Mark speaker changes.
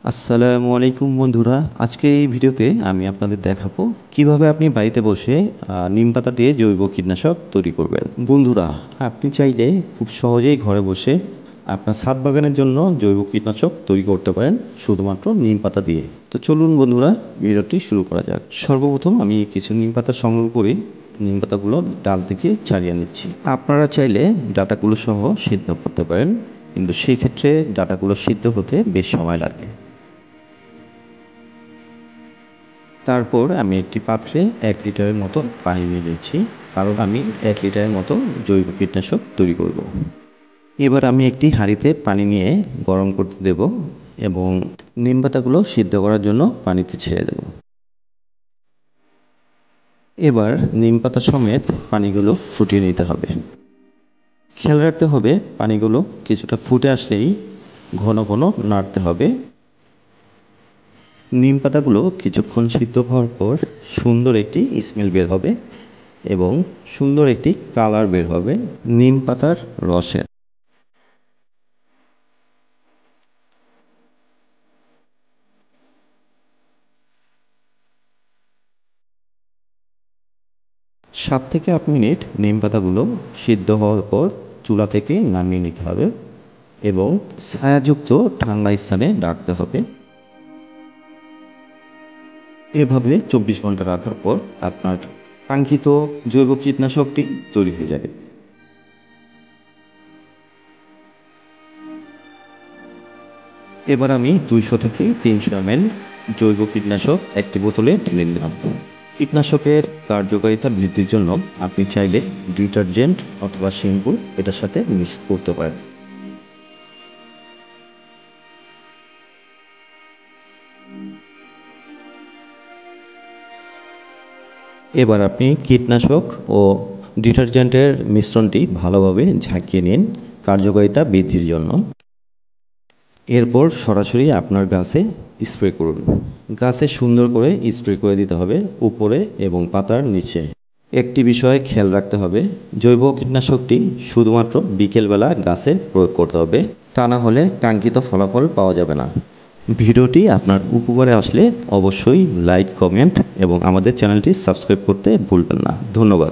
Speaker 1: আসসালামু আলাইকুম বন্ধুরা। আজকের এই ভিডিওতে আমি আপনাদের দেখাবো কিভাবে আপনি বাড়িতে বসে নিমপাতা দিয়ে জৈব কীটনাশক তৈরি করবেন। বন্ধুরা, আপনি চাইলে খুব সহজেই ঘরে বসে আপনার ছাদ বাগানের জন্য জৈব কীটনাশক তৈরি করতে পারেন শুধুমাত্র নিমপাতা দিয়ে। তো চলুন বন্ধুরা, ভিডিওটি শুরু করা যাক। সর্বপ্রথম আমি কিছু নিমপাতা সংগ্রহ করে নিমপাতাগুলো ডাল থেকে ছাড়িয়ে নিচ্ছি। আপনারা চাইলে ডাঁটাগুলো সহ সিদ্ধ করতে পারেন, কিন্তু সেই ক্ষেত্রে ডাঁটাগুলো সিদ্ধ হতে বেশ সময় লাগে। তারপর আমি একটি পাত্রে 1 লিটারের মতো পানি নিয়ে নিচ্ছি, কারণ আমি 1 লিটারের মতো জৈব কীটনাশক তৈরি করব। এবার আমি একটি হাঁড়িতে পানি নিয়ে গরম করতে দেব এবং নিমপাতাগুলো সিদ্ধ করার জন্য পানিতে ছেড়ে দেব। এবার নিমপাতা সমেত পানিগুলো ফুটিয়ে নিতে হবে। খেয়াল রাখতে হবে পানিগুলো কিছুটা ফুটে আসলেই ঘন ঘন নাড়তে হবে। নিম পাতাগুলো কিছুক্ষণ সিদ্ধ হওয়ার পর সুন্দর একটি স্মেল বের হবে এবং সুন্দর একটি কালার বের হবে নিম পাতার রসের। সাত থেকে 8 মিনিট নিম পাতাগুলো সিদ্ধ হওয়ার পর চুলা থেকে নামিয়ে নিতে হবে এবং ছায়াযুক্ত ঠান্ডা স্থানে রাখতে হবে। এভাবে 24 ঘন্টা রাখার পর আপনার কাঙ্ক্ষিত জৈব কীটনাশকটি তৈরি হয়ে যাবে। এবার আমি 200 থেকে 300 ml জৈব কীটনাশক একটি বোতলে ঢেলে নিলাম। কীটনাশকের কার্যকারিতা বৃদ্ধির জন্য আপনি চাইলে ডিটারজেন্ট অথবা শ্যাম্পু এটার সাথে মিক্স করতে পারেন। এবার আপনি কীটনাশক ও ডিটারজেন্টের মিশ্রণটি ভালোভাবে ঝাঁকিয়ে নিন কার্যকারিতা বৃদ্ধির জন্য। এরপর সরাসরি আপনার গাছে স্প্রে করুন। গাছে সুন্দর করে স্প্রে করে দিতে হবে উপরে এবং পাতার নিচে। একটি বিষয় খেয়াল রাখতে হবে, জৈব কীটনাশকটি শুধুমাত্র বিকেলবেলা গাছে প্রয়োগ করতে হবে, তা না হলে কাঙ্ক্ষিত ফলাফল পাওয়া যাবে না। ভিডিওটি আপনার উপকারে আসলে অবশ্যই লাইক, কমেন্ট এবং আমাদের চ্যানেলটি সাবস্ক্রাইব করতে ভুলবেন না। ধন্যবাদ।